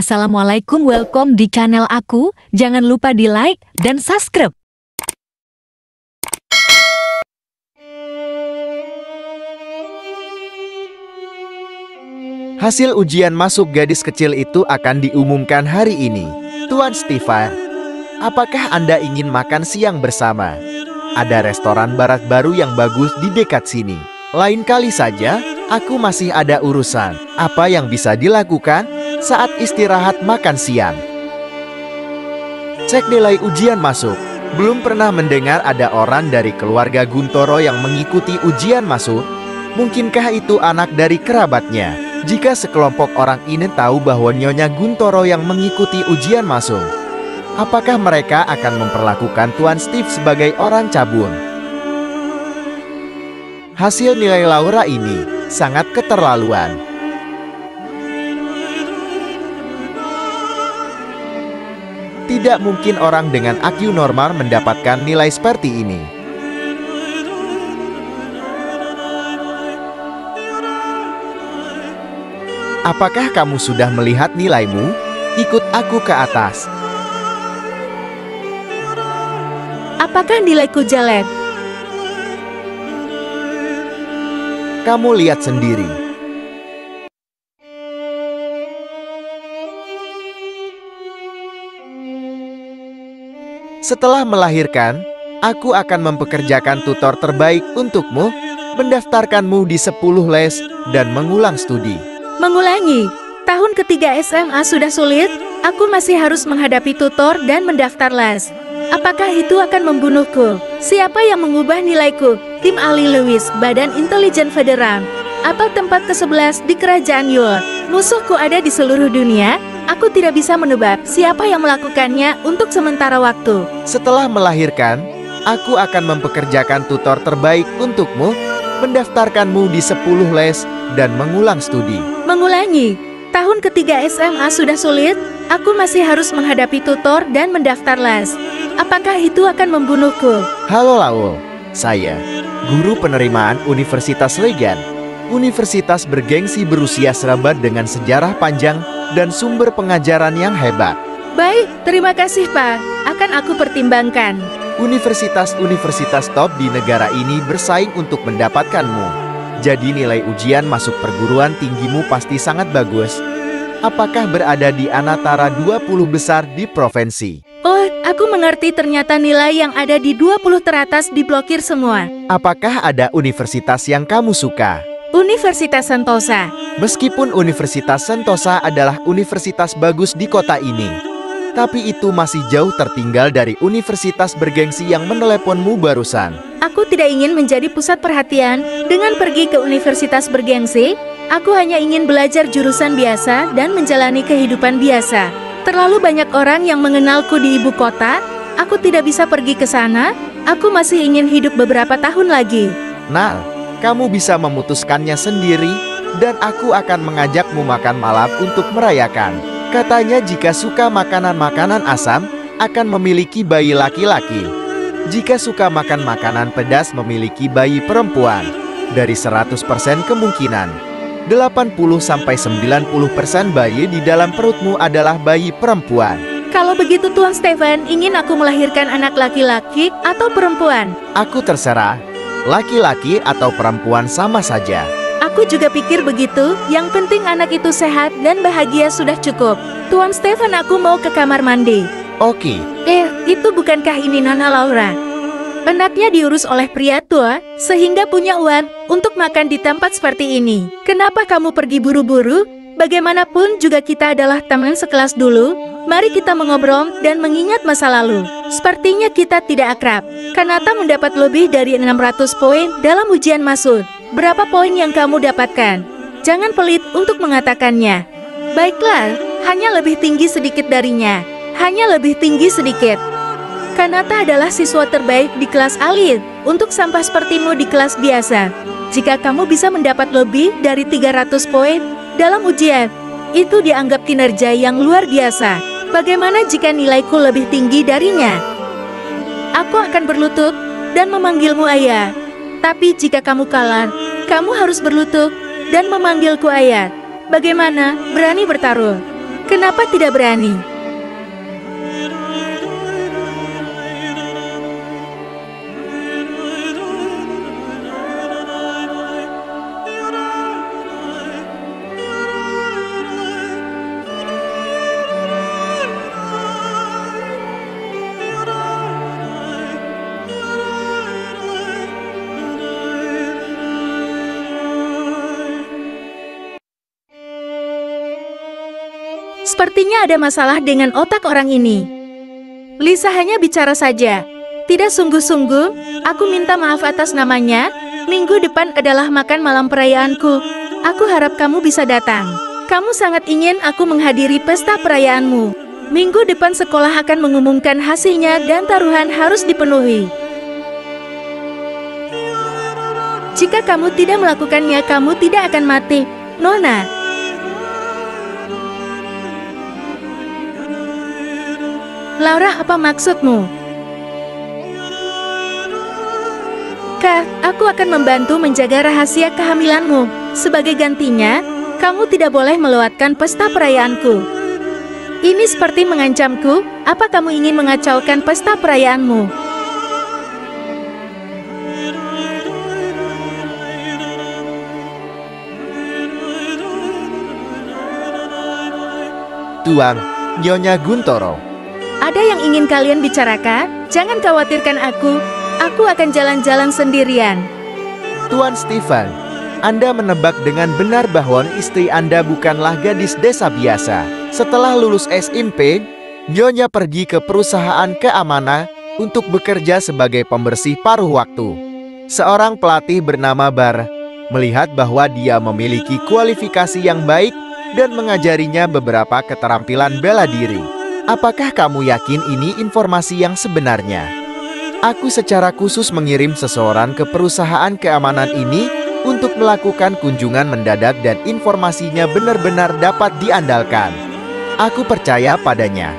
Assalamualaikum, welcome di channel aku. Jangan lupa di like dan subscribe. Hasil ujian masuk gadis kecil itu akan diumumkan hari ini. Tuan Stefan, apakah Anda ingin makan siang bersama? Ada restoran barat baru yang bagus di dekat sini. Lain kali saja, aku masih ada urusan. Apa yang bisa dilakukan saat istirahat makan siang? Cek nilai ujian masuk. Belum pernah mendengar ada orang dari keluarga Guntoro yang mengikuti ujian masuk. Mungkinkah itu anak dari kerabatnya? Jika sekelompok orang ini tahu bahwa Nyonya Guntoro yang mengikuti ujian masuk, apakah mereka akan memperlakukan Tuan Steve sebagai orang cabul? Hasil nilai Laura ini sangat keterlaluan. Tidak mungkin orang dengan IQ normal mendapatkan nilai seperti ini. Apakah kamu sudah melihat nilaimu? Ikut aku ke atas. Apakah nilaiku jelek? Kamu lihat sendiri. Setelah melahirkan, aku akan mempekerjakan tutor terbaik untukmu, mendaftarkanmu di 10 les, dan mengulang studi. Mengulangi? Tahun ketiga SMA sudah sulit, aku masih harus menghadapi tutor dan mendaftar les. Apakah itu akan membunuhku? Siapa yang mengubah nilaiku? Tim ahli Lewis, Badan Intelijen Federal, atau tempat ke-11 di Kerajaan Yule? Musuhku ada di seluruh dunia. Aku tidak bisa menebak siapa yang melakukannya untuk sementara waktu. Setelah melahirkan, aku akan mempekerjakan tutor terbaik untukmu, mendaftarkanmu di 10 les, dan mengulang studi. Mengulangi? Tahun ketiga SMA sudah sulit, aku masih harus menghadapi tutor dan mendaftar les. Apakah itu akan membunuhku? Halo Laul, saya guru penerimaan Universitas Legan. Universitas bergengsi berusia serabad dengan sejarah panjang dan sumber pengajaran yang hebat. Baik, terima kasih Pak. Akan aku pertimbangkan. Universitas-universitas top di negara ini bersaing untuk mendapatkanmu. Jadi nilai ujian masuk perguruan tinggimu pasti sangat bagus. Apakah berada di antara 20 besar di provinsi? Oh, aku mengerti, ternyata nilai yang ada di 20 teratas diblokir semua. Apakah ada universitas yang kamu suka? Universitas Sentosa. Meskipun Universitas Sentosa adalah universitas bagus di kota ini, tapi itu masih jauh tertinggal dari universitas bergengsi yang meneleponmu barusan. Aku tidak ingin menjadi pusat perhatian dengan pergi ke universitas bergengsi. Aku hanya ingin belajar jurusan biasa dan menjalani kehidupan biasa. Terlalu banyak orang yang mengenalku di ibu kota. Aku tidak bisa pergi ke sana. Aku masih ingin hidup beberapa tahun lagi. Nah, kamu bisa memutuskannya sendiri, dan aku akan mengajakmu makan malam untuk merayakan. Katanya jika suka makanan-makanan asam, akan memiliki bayi laki-laki. Jika suka makan makanan pedas, memiliki bayi perempuan. Dari 100% kemungkinan, 80-90% bayi di dalam perutmu adalah bayi perempuan. Kalau begitu Tuan Stefan ingin aku melahirkan anak laki-laki atau perempuan? Aku terserah. Laki-laki atau perempuan sama saja. Aku juga pikir begitu, yang penting anak itu sehat dan bahagia sudah cukup. Tuan Stefan, aku mau ke kamar mandi. Oke. Itu bukankah ini Nona Laura? Anaknya diurus oleh pria tua, sehingga punya uang untuk makan di tempat seperti ini. Kenapa kamu pergi buru-buru? Bagaimanapun juga kita adalah teman sekelas dulu. Mari kita mengobrol dan mengingat masa lalu. Sepertinya kita tidak akrab. Kanata mendapat lebih dari 600 poin dalam ujian masuk. Berapa poin yang kamu dapatkan? Jangan pelit untuk mengatakannya. Baiklah, hanya lebih tinggi sedikit darinya. Hanya lebih tinggi sedikit. Kanata adalah siswa terbaik di kelas alit. Untuk sampah sepertimu di kelas biasa, jika kamu bisa mendapat lebih dari 300 poin dalam ujian, itu dianggap kinerja yang luar biasa. Bagaimana jika nilaiku lebih tinggi darinya? Aku akan berlutut dan memanggilmu ayah. Tapi jika kamu kalah, kamu harus berlutut dan memanggilku ayah. Bagaimana? Berani bertaruh? Kenapa tidak berani? Sepertinya ada masalah dengan otak orang ini. Lisa hanya bicara saja. Tidak sungguh-sungguh, aku minta maaf atas namanya. Minggu depan adalah makan malam perayaanku. Aku harap kamu bisa datang. Kamu sangat ingin aku menghadiri pesta perayaanmu. Minggu depan sekolah akan mengumumkan hasilnya dan taruhan harus dipenuhi. Jika kamu tidak melakukannya, kamu tidak akan mati, Nona. Laura, apa maksudmu? Kak, aku akan membantu menjaga rahasia kehamilanmu. Sebagai gantinya, kamu tidak boleh melewatkan pesta perayaanku. Ini seperti mengancamku. Apa kamu ingin mengacaukan pesta perayaanmu? Tuan, Nyonya Guntoro. Ada yang ingin kalian bicarakan? Jangan khawatirkan aku. Aku akan jalan-jalan sendirian. Tuan Stefan, Anda menebak dengan benar bahwa istri Anda bukanlah gadis desa biasa. Setelah lulus SMP, Nyonya pergi ke perusahaan keamanan untuk bekerja sebagai pembersih paruh waktu. Seorang pelatih bernama Bar melihat bahwa dia memiliki kualifikasi yang baik dan mengajarinya beberapa keterampilan bela diri. Apakah kamu yakin ini informasi yang sebenarnya? Aku secara khusus mengirim seseorang ke perusahaan keamanan ini untuk melakukan kunjungan mendadak dan informasinya benar-benar dapat diandalkan. Aku percaya padanya.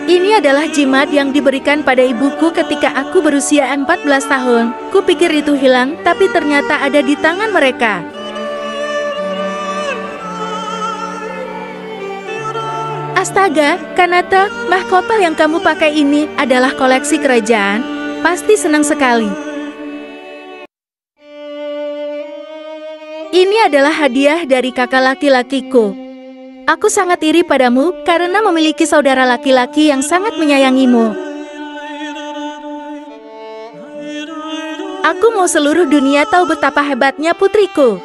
Ini adalah jimat yang diberikan pada ibuku ketika aku berusia 14 tahun. Kupikir itu hilang, tapi ternyata ada di tangan mereka. Astaga, Kanata, mahkota yang kamu pakai ini adalah koleksi kerajaan. Pasti senang sekali. Ini adalah hadiah dari kakak laki-lakiku. Aku sangat iri padamu karena memiliki saudara laki-laki yang sangat menyayangimu. Aku mau seluruh dunia tahu betapa hebatnya putriku.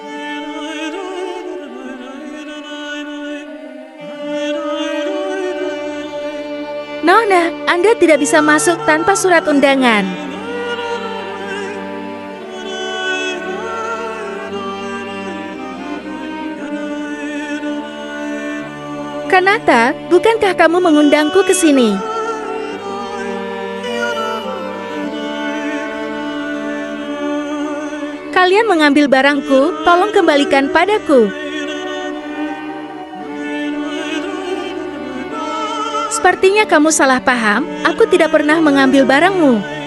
Nona, Anda tidak bisa masuk tanpa surat undangan. Kanata, bukankah kamu mengundangku ke sini? Kalian mengambil barangku, tolong kembalikan padaku. Sepertinya kamu salah paham, aku tidak pernah mengambil barangmu.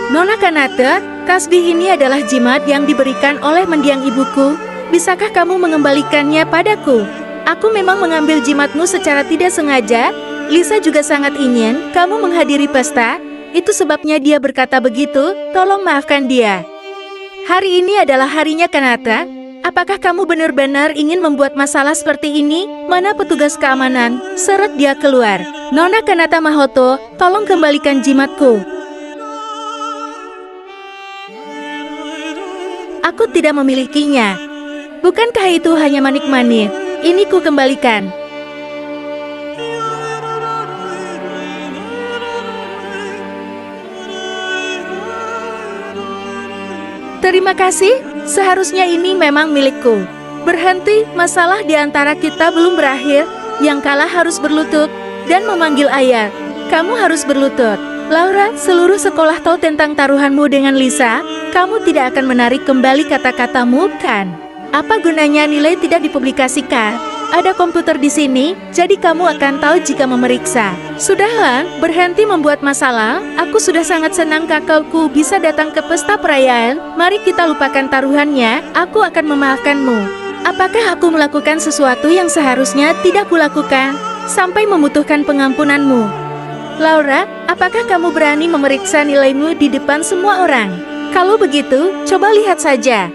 Nona Kanata, tasbih ini adalah jimat yang diberikan oleh mendiang ibuku. Bisakah kamu mengembalikannya padaku? Aku memang mengambil jimatmu secara tidak sengaja. Lisa juga sangat ingin kamu menghadiri pesta. Itu sebabnya dia berkata begitu. Tolong maafkan dia. Hari ini adalah harinya Kanata. Apakah kamu benar-benar ingin membuat masalah seperti ini? Mana petugas keamanan? Seret dia keluar. Nona Kanata Mahoto, tolong kembalikan jimatku. Aku tidak memilikinya. Bukankah itu hanya manik-manik? Ini ku kembalikan. Terima kasih, seharusnya ini memang milikku. Berhenti, masalah di antara kita belum berakhir. Yang kalah harus berlutut dan memanggil ayah. Kamu harus berlutut. Laura, seluruh sekolah tahu tentang taruhanmu dengan Lisa. Kamu tidak akan menarik kembali kata-katamu, kan? Apa gunanya nilai tidak dipublikasikan? Ada komputer di sini, jadi kamu akan tahu jika memeriksa. Sudahlah, berhenti membuat masalah. Aku sudah sangat senang kakakku bisa datang ke pesta perayaan. Mari kita lupakan taruhannya, aku akan memaafkanmu. Apakah aku melakukan sesuatu yang seharusnya tidak kulakukan, sampai membutuhkan pengampunanmu? Laura, apakah kamu berani memeriksa nilaimu di depan semua orang? Kalau begitu, coba lihat saja.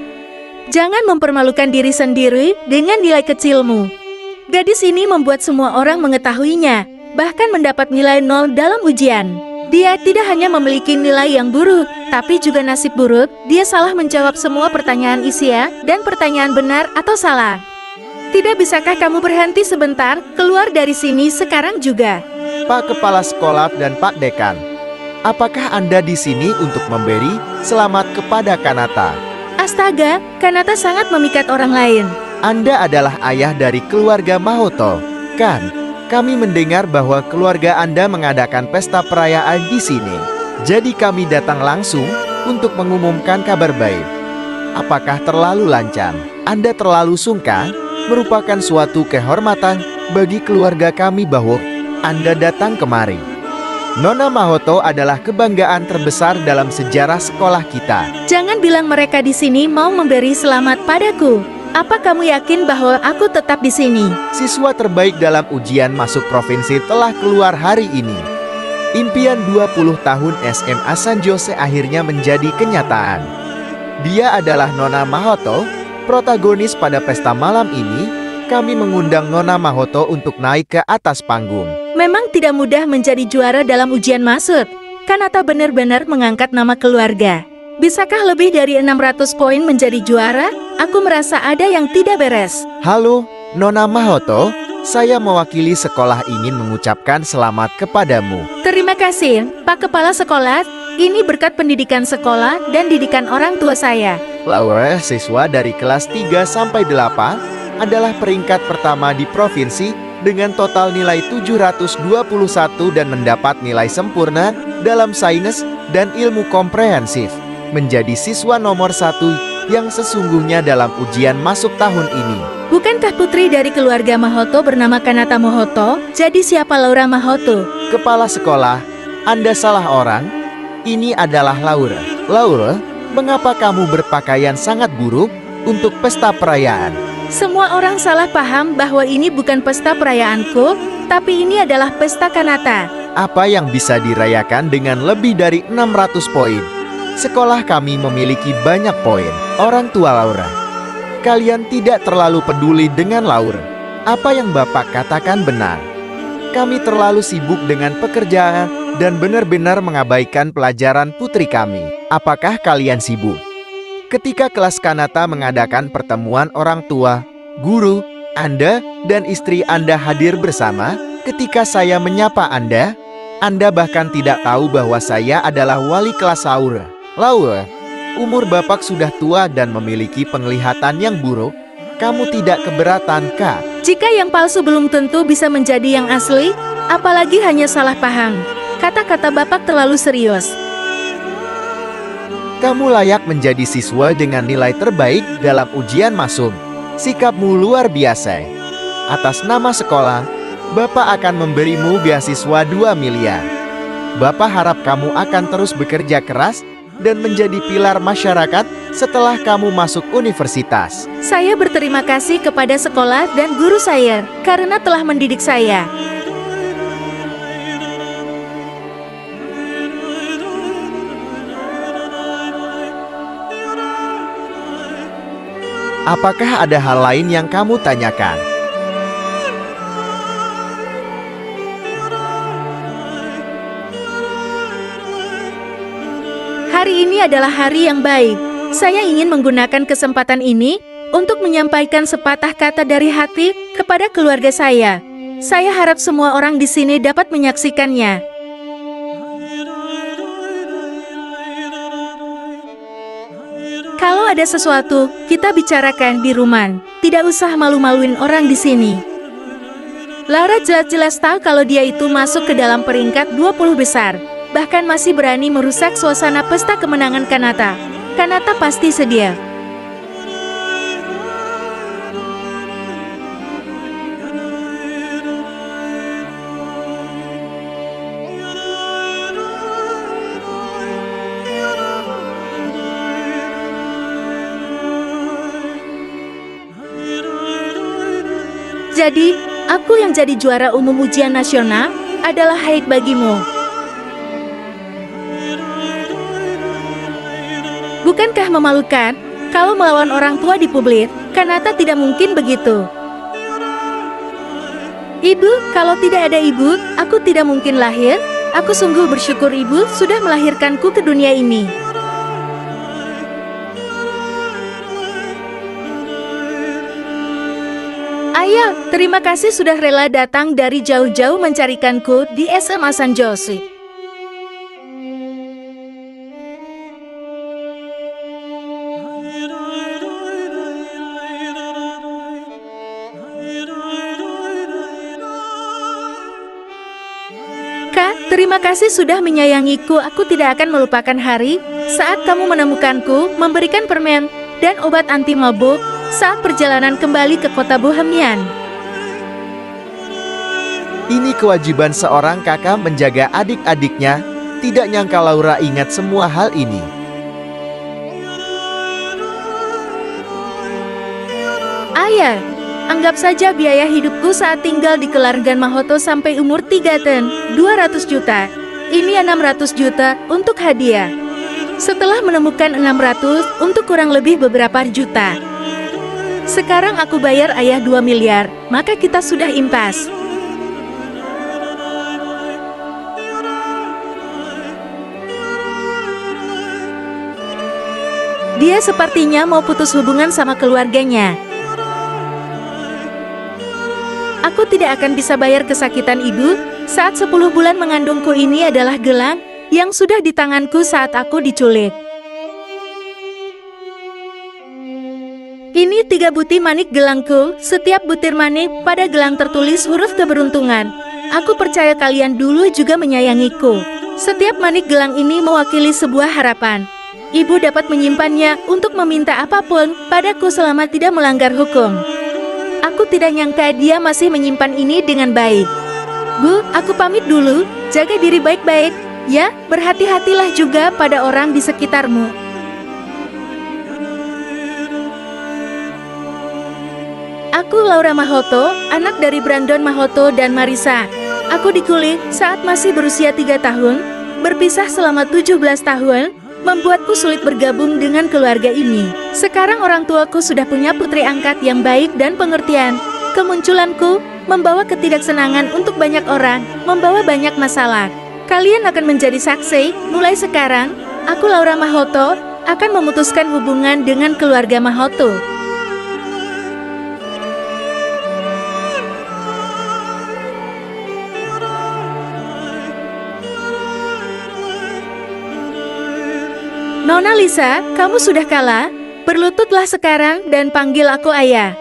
Jangan mempermalukan diri sendiri dengan nilai kecilmu. Gadis ini membuat semua orang mengetahuinya, bahkan mendapat nilai 0 dalam ujian. Dia tidak hanya memiliki nilai yang buruk, tapi juga nasib buruk. Dia salah menjawab semua pertanyaan Isia dan pertanyaan benar atau salah. Tidak bisakah kamu berhenti sebentar, keluar dari sini sekarang juga? Pak Kepala Sekolah dan Pak Dekan, apakah Anda di sini untuk memberi selamat kepada Kanata? Astaga, Kanata sangat memikat orang lain. Anda adalah ayah dari keluarga Mahoto, kan? Kami mendengar bahwa keluarga Anda mengadakan pesta perayaan di sini. Jadi kami datang langsung untuk mengumumkan kabar baik. Apakah terlalu lancang? Anda terlalu sungkan? Merupakan suatu kehormatan bagi keluarga kami bahwa Anda datang kemari. Nona Mahoto adalah kebanggaan terbesar dalam sejarah sekolah kita. Jangan bilang mereka di sini mau memberi selamat padaku. Apa kamu yakin bahwa aku tetap di sini? Siswa terbaik dalam ujian masuk provinsi telah keluar hari ini. Impian 20 tahun SMA San Jose akhirnya menjadi kenyataan. Dia adalah Nona Mahoto, protagonis pada pesta malam ini. Kami mengundang Nona Mahoto untuk naik ke atas panggung. Memang tidak mudah menjadi juara dalam ujian masuk. Kanata benar-benar mengangkat nama keluarga. Bisakah lebih dari 600 poin menjadi juara? Aku merasa ada yang tidak beres. Halo, Nona Mahoto. Saya mewakili sekolah ingin mengucapkan selamat kepadamu. Terima kasih, Pak Kepala Sekolah. Ini berkat pendidikan sekolah dan didikan orang tua saya. Laura, siswa dari kelas 3 sampai 8, adalah peringkat pertama di provinsi dengan total nilai 721 dan mendapat nilai sempurna dalam sains dan ilmu komprehensif. Menjadi siswa nomor 1 yang sesungguhnya dalam ujian masuk tahun ini. Bukankah putri dari keluarga Mahoto bernama Kanata Mahoto? Jadi siapa Laura Mahoto? Kepala sekolah, Anda salah orang. Ini adalah Laura. Laura, mengapa kamu berpakaian sangat buruk untuk pesta perayaan? Semua orang salah paham bahwa ini bukan pesta perayaanku, tapi ini adalah pesta Kanata. Apa yang bisa dirayakan dengan lebih dari 600 poin? Sekolah kami memiliki banyak poin. Orang tua Laura, kalian tidak terlalu peduli dengan Laura. Apa yang Bapak katakan benar. Kami terlalu sibuk dengan pekerjaan dan benar-benar mengabaikan pelajaran putri kami. Apakah kalian sibuk? Ketika kelas Kanata mengadakan pertemuan orang tua, guru, Anda dan istri Anda hadir bersama. Ketika saya menyapa Anda bahkan tidak tahu bahwa saya adalah wali kelas Laura. Laura, umur Bapak sudah tua dan memiliki penglihatan yang buruk. Kamu tidak keberatan, Kak? Jika yang palsu belum tentu bisa menjadi yang asli, apalagi hanya salah paham. Kata-kata Bapak terlalu serius. Kamu layak menjadi siswa dengan nilai terbaik dalam ujian masuk. Sikapmu luar biasa. Atas nama sekolah, Bapak akan memberimu beasiswa 2 miliar. Bapak harap kamu akan terus bekerja keras dan menjadi pilar masyarakat setelah kamu masuk universitas. Saya berterima kasih kepada sekolah dan guru saya karena telah mendidik saya. Apakah ada hal lain yang kamu tanyakan? Hari ini adalah hari yang baik. Saya ingin menggunakan kesempatan ini untuk menyampaikan sepatah kata dari hati kepada keluarga saya. Saya harap semua orang di sini dapat menyaksikannya. Kalau ada sesuatu, kita bicarakan di rumah. Tidak usah malu-maluin orang di sini. Laura jelas-jelas tahu kalau dia itu masuk ke dalam peringkat 20 besar. Bahkan masih berani merusak suasana pesta kemenangan Kanata. Kanata pasti sedia. Jadi, aku yang jadi juara umum ujian nasional adalah hak bagimu. Bukankah memalukan kalau melawan orang tua di publik? Kanata tidak mungkin begitu. Ibu, kalau tidak ada ibu, aku tidak mungkin lahir. Aku sungguh bersyukur ibu sudah melahirkanku ke dunia ini. Ayah, terima kasih sudah rela datang dari jauh-jauh mencarikanku di SMA Sanjoshi. Kak, terima kasih sudah menyayangiku. Aku tidak akan melupakan hari saat kamu menemukanku, memberikan permen dan obat anti mabuk saat perjalanan kembali ke kota Bohemian. Ini kewajiban seorang kakak menjaga adik-adiknya. Tidak nyangka Laura ingat semua hal ini. Ayah, anggap saja biaya hidupku saat tinggal di keluarga Mahoto sampai umur 3 tahun, 200 juta. Ini 600 juta untuk hadiah. Setelah menemukan 600 untuk kurang lebih beberapa juta. Sekarang aku bayar ayah 2 miliar, maka kita sudah impas. Dia sepertinya mau putus hubungan sama keluarganya. Aku tidak akan bisa bayar kesakitan ibu saat 10 bulan mengandungku. Ini adalah gelang yang sudah di tanganku saat aku diculik. Ini 3 butir manik gelangku. Setiap butir manik pada gelang tertulis huruf keberuntungan. Aku percaya kalian dulu juga menyayangiku. Setiap manik gelang ini mewakili sebuah harapan. Ibu dapat menyimpannya untuk meminta apapun padaku selama tidak melanggar hukum. Aku tidak nyangka dia masih menyimpan ini dengan baik. Bu, aku pamit dulu. Jaga diri baik-baik. Ya, berhati-hatilah juga pada orang di sekitarmu. Aku Laura Mahoto, anak dari Brandon Mahoto dan Marisa. Aku diculik saat masih berusia 3 tahun, berpisah selama 17 tahun, membuatku sulit bergabung dengan keluarga ini. Sekarang orang tuaku sudah punya putri angkat yang baik dan pengertian. Kemunculanku membawa ketidaksenangan untuk banyak orang, membawa banyak masalah. Kalian akan menjadi saksi, mulai sekarang, aku Laura Mahoto akan memutuskan hubungan dengan keluarga Mahoto. Nona Lisa, kamu sudah kalah. Berlututlah sekarang dan panggil aku ayah.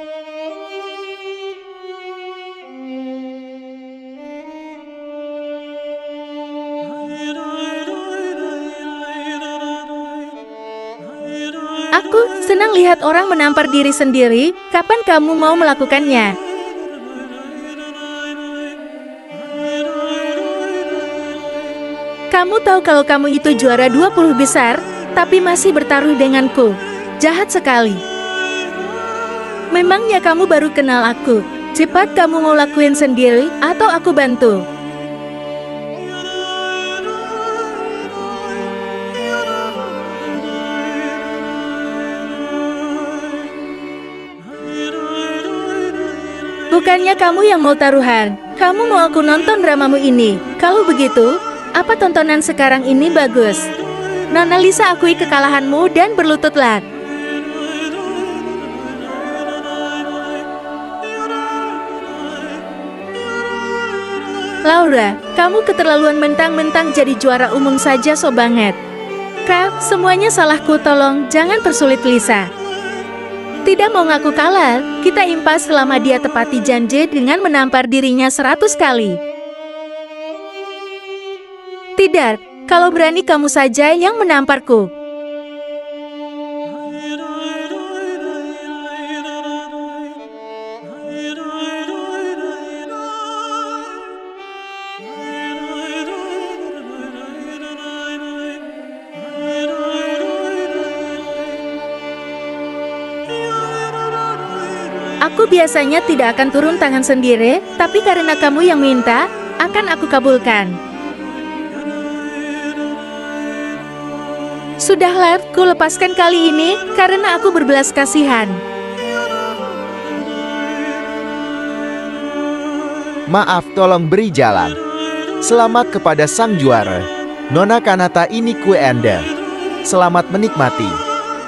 Aku senang lihat orang menampar diri sendiri. Kapan kamu mau melakukannya? Kamu tahu kalau kamu itu juara 20 besar? Tapi masih bertaruh denganku. Jahat sekali. Memangnya kamu baru kenal aku? Cepat kamu mau lakuin sendiri atau aku bantu? Bukannya kamu yang mau taruhan. Kamu mau aku nonton dramamu ini. Kalau begitu, apa tontonan sekarang ini bagus? Nona Lisa akui kekalahanmu dan berlututlah. Laura, kamu keterlaluan mentang-mentang jadi juara umum saja so banget. Kak, Semuanya salahku, tolong jangan persulit Lisa. Tidak mau ngaku kalah, kita impas selama dia tepati janji dengan menampar dirinya 100 kali. Tidak, kalau berani kamu saja yang menamparku. Aku biasanya tidak akan turun tangan sendiri, tapi karena kamu yang minta, akan aku kabulkan. Sudahlah, ku lepaskan kali ini, karena aku berbelas kasihan. Maaf, tolong beri jalan. Selamat kepada sang juara. Nona Kanata, ini kue Anda. Selamat menikmati.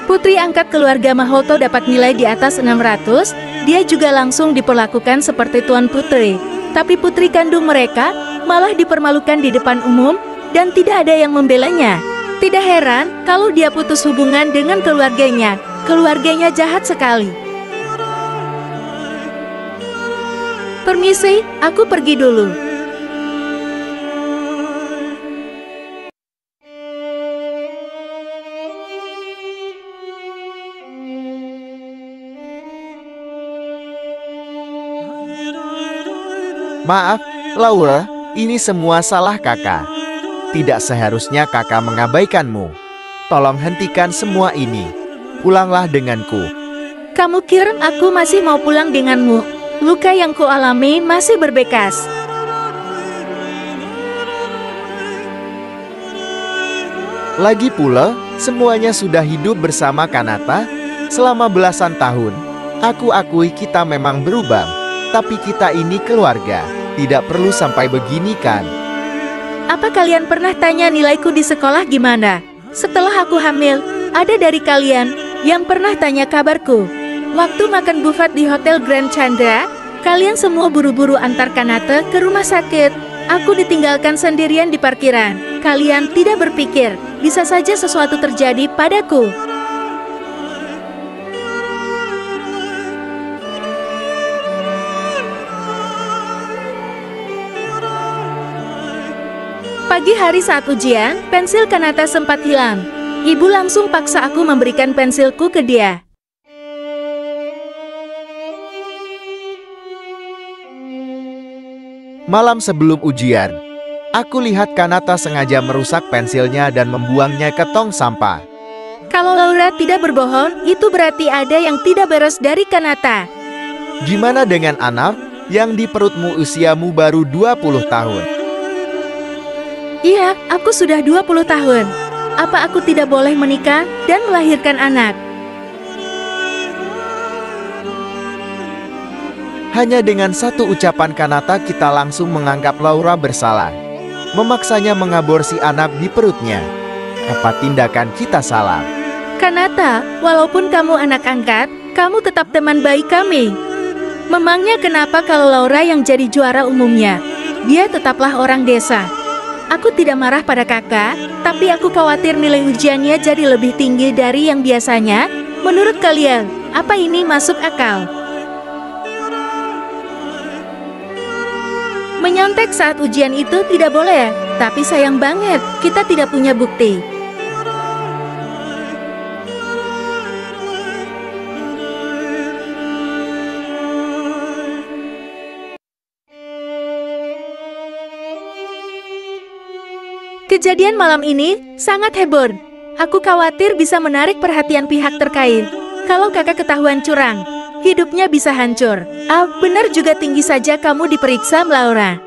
Putri angkat keluarga Mahoto dapat nilai di atas 600, dia juga langsung diperlakukan seperti tuan putri. Tapi putri kandung mereka malah dipermalukan di depan umum dan tidak ada yang membelanya. Tidak heran kalau dia putus hubungan dengan keluarganya. Keluarganya jahat sekali. Permisi, aku pergi dulu. Maaf, Laura, ini semua salah kakak. Tidak seharusnya kakak mengabaikanmu. Tolong hentikan semua ini. Pulanglah denganku. Kamu kira aku masih mau pulang denganmu? Luka yang kualami masih berbekas. Lagi pula, semuanya sudah hidup bersama Kanata selama belasan tahun. Aku akui kita memang berubah, tapi kita ini keluarga. Tidak perlu sampai begini kan? Apa kalian pernah tanya nilaiku di sekolah gimana? Setelah aku hamil, ada dari kalian yang pernah tanya kabarku. Waktu makan buffet di Hotel Grand Chandra, kalian semua buru-buru antar Kanata ke rumah sakit. Aku ditinggalkan sendirian di parkiran. Kalian tidak berpikir, bisa saja sesuatu terjadi padaku. Pagi hari saat ujian, pensil Kanata sempat hilang. Ibu langsung paksa aku memberikan pensilku ke dia. Malam sebelum ujian, aku lihat Kanata sengaja merusak pensilnya dan membuangnya ke tong sampah. Kalau Laura tidak berbohong, itu berarti ada yang tidak beres dari Kanata. Gimana dengan anak yang di perutmu usiamu baru 20 tahun? Iya, aku sudah 20 tahun. Apa aku tidak boleh menikah dan melahirkan anak? Hanya dengan satu ucapan Kanata kita langsung menganggap Laura bersalah. Memaksanya mengaborsi anak di perutnya. Apa tindakan kita salah? Kanata, walaupun kamu anak angkat, kamu tetap teman baik kami. Memangnya kenapa kalau Laura yang jadi juara umumnya? Dia tetaplah orang desa. Aku tidak marah pada kakak, tapi aku khawatir nilai ujiannya jadi lebih tinggi dari yang biasanya. Menurut kalian, apa ini masuk akal? Menyontek saat ujian itu tidak boleh, tapi sayang banget, kita tidak punya bukti. Kejadian malam ini sangat heboh. Aku khawatir bisa menarik perhatian pihak terkait. Kalau kakak ketahuan curang, hidupnya bisa hancur. Benar juga tinggi saja kamu diperiksa, Laura.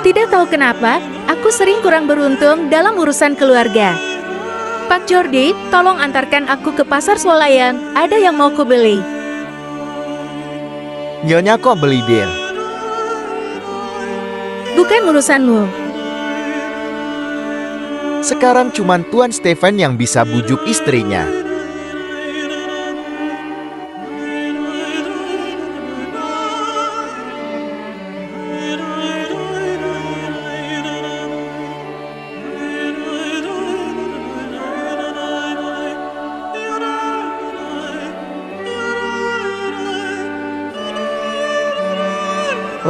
Tidak tahu kenapa, aku sering kurang beruntung dalam urusan keluarga. Pak Jordi, tolong antarkan aku ke pasar swalayan. Ada yang mau ku beli. Nyonya kok beli bir? Bukan urusanmu. Sekarang cuman Tuan Stephen yang bisa bujuk istrinya.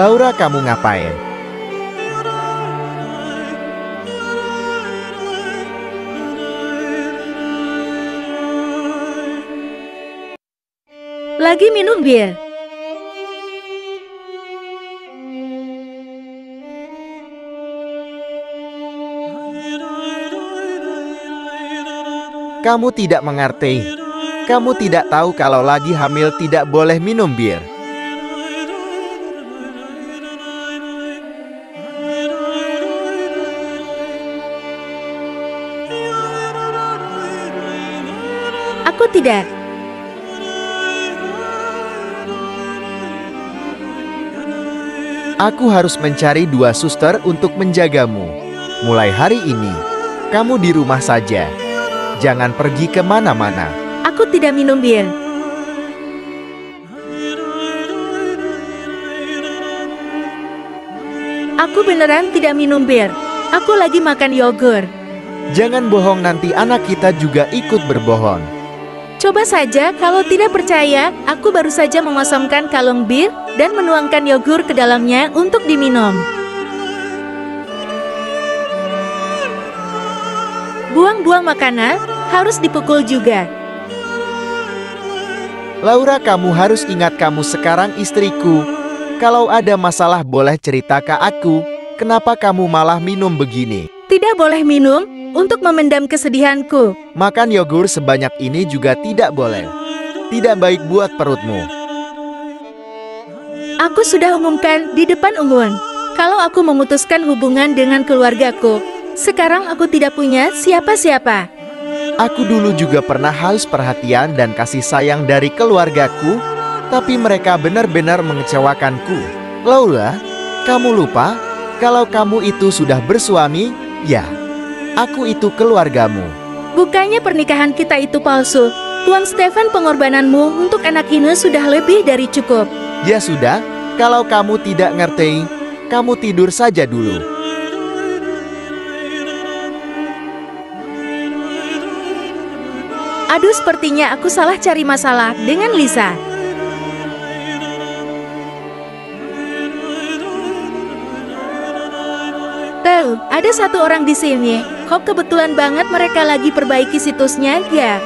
Laura, kamu ngapain? Lagi minum bir. Kamu tidak mengerti. Kamu tidak tahu kalau lagi hamil tidak boleh minum bir. Aku tidak. Aku harus mencari 2 suster untuk menjagamu. Mulai hari ini, kamu di rumah saja. Jangan pergi kemana-mana. Aku tidak minum bir. Aku beneran tidak minum bir. Aku lagi makan yogurt. Jangan bohong, nanti anak kita juga ikut berbohong. Coba saja, kalau tidak percaya, aku baru saja mengosongkan kalung bir dan menuangkan yogurt ke dalamnya untuk diminum. Buang-buang makanan harus dipukul juga. Laura, kamu harus ingat kamu sekarang istriku. Kalau ada masalah boleh cerita ke aku. Kenapa kamu malah minum begini? Tidak boleh minum untuk memendam kesedihanku. Makan yogurt sebanyak ini juga tidak boleh. Tidak baik buat perutmu. Aku sudah umumkan di depan umum. Kalau aku memutuskan hubungan dengan keluargaku, sekarang aku tidak punya siapa-siapa. Aku dulu juga pernah haus perhatian dan kasih sayang dari keluargaku, tapi mereka benar-benar mengecewakanku. Laura, kamu lupa kalau kamu itu sudah bersuami? Ya, aku itu keluargamu. Bukannya pernikahan kita itu palsu. Tuan Stefan, pengorbananmu untuk anak ini sudah lebih dari cukup. Ya sudah, kalau kamu tidak ngerti, kamu tidur saja dulu. Aduh, sepertinya aku salah cari masalah dengan Lisa. Tahu, ada satu orang di sini. Kok kebetulan banget mereka lagi perbaiki situsnya, ya?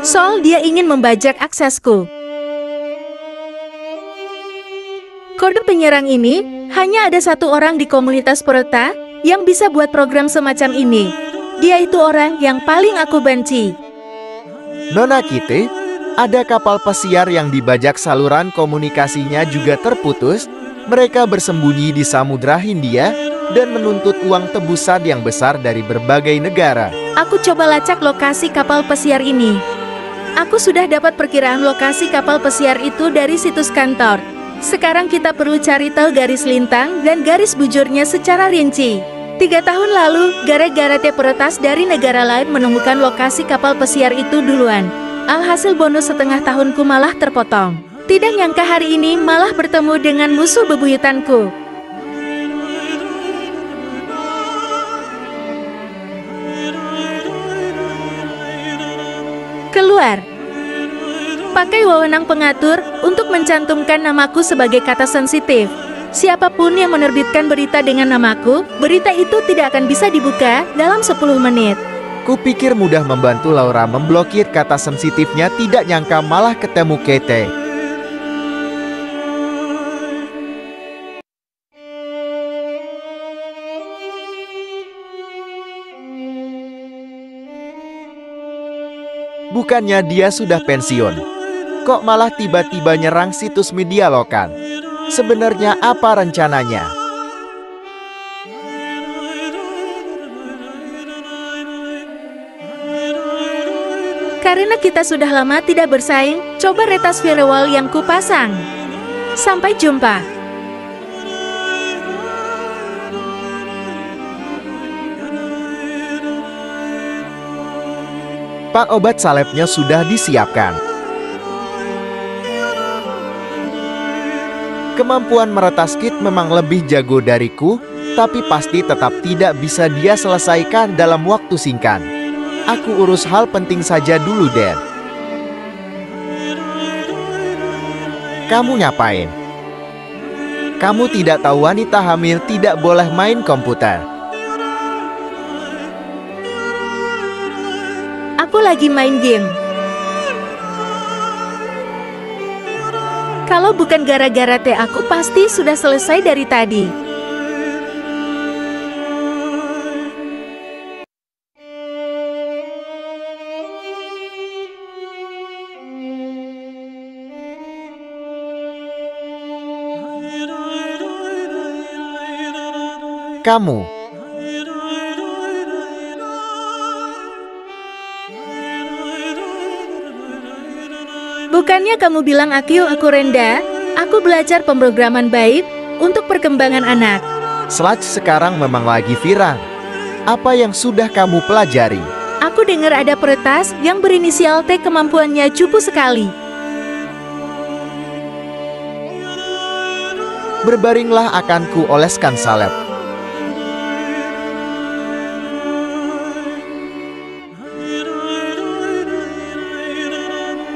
Soal dia ingin membajak aksesku. Kode penyerang ini, hanya ada satu orang di komunitas Prota yang bisa buat program semacam ini. Dia itu orang yang paling aku benci. Nona Kitty, ada kapal pesiar yang dibajak, saluran komunikasinya juga terputus. Mereka bersembunyi di Samudra Hindia dan menuntut uang tebusan yang besar dari berbagai negara. Aku coba lacak lokasi kapal pesiar ini. Aku sudah dapat perkiraan lokasi kapal pesiar itu dari situs kantor. Sekarang kita perlu cari tahu garis lintang dan garis bujurnya secara rinci. 3 tahun lalu, gara-gara Teprotas dari negara lain menemukan lokasi kapal pesiar itu duluan. Alhasil bonus setengah tahunku malah terpotong. Tidak nyangka hari ini malah bertemu dengan musuh bebuyutanku. Keluar. Pakai wewenang pengatur untuk mencantumkan namaku sebagai kata sensitif. Siapapun yang menerbitkan berita dengan namaku, berita itu tidak akan bisa dibuka dalam 10 menit. Kupikir mudah membantu Laura memblokir kata sensitifnya, tidak nyangka malah ketemu Kete. Bukannya dia sudah pensiun, kok malah tiba-tiba nyerang situs media lokal? Sebenarnya apa rencananya? Karena kita sudah lama tidak bersaing, coba retas firewall yang kupasang. Sampai jumpa. Pak, obat salepnya sudah disiapkan. Kemampuan meretas kit memang lebih jago dariku, Tapi pasti tetap tidak bisa dia selesaikan dalam waktu singkat. Aku urus hal penting saja dulu, Dad. Kamu ngapain? Kamu tidak tahu wanita hamil tidak boleh main komputer. Aku lagi main game. Kalau bukan gara-gara teh, aku pasti sudah selesai dari tadi. Kamu, bukannya kamu bilang aku rendah? Aku belajar pemrograman baik untuk perkembangan anak. Sludge sekarang memang lagi viral. Apa yang sudah kamu pelajari? Aku dengar ada peretas yang berinisial T, kemampuannya cupu sekali. Berbaringlah, akan ku oleskan salep.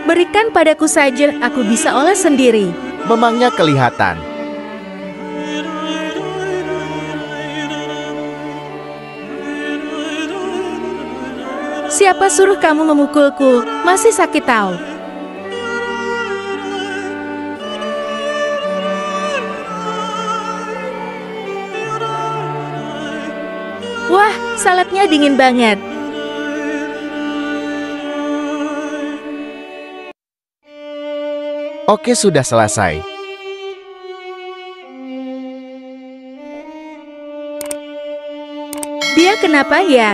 Berikan padaku saja, aku bisa oles sendiri. Memangnya kelihatan. Siapa suruh kamu memukulku? Masih sakit tahu. Wah, saladnya dingin banget. Oke, sudah selesai. Dia kenapa ya?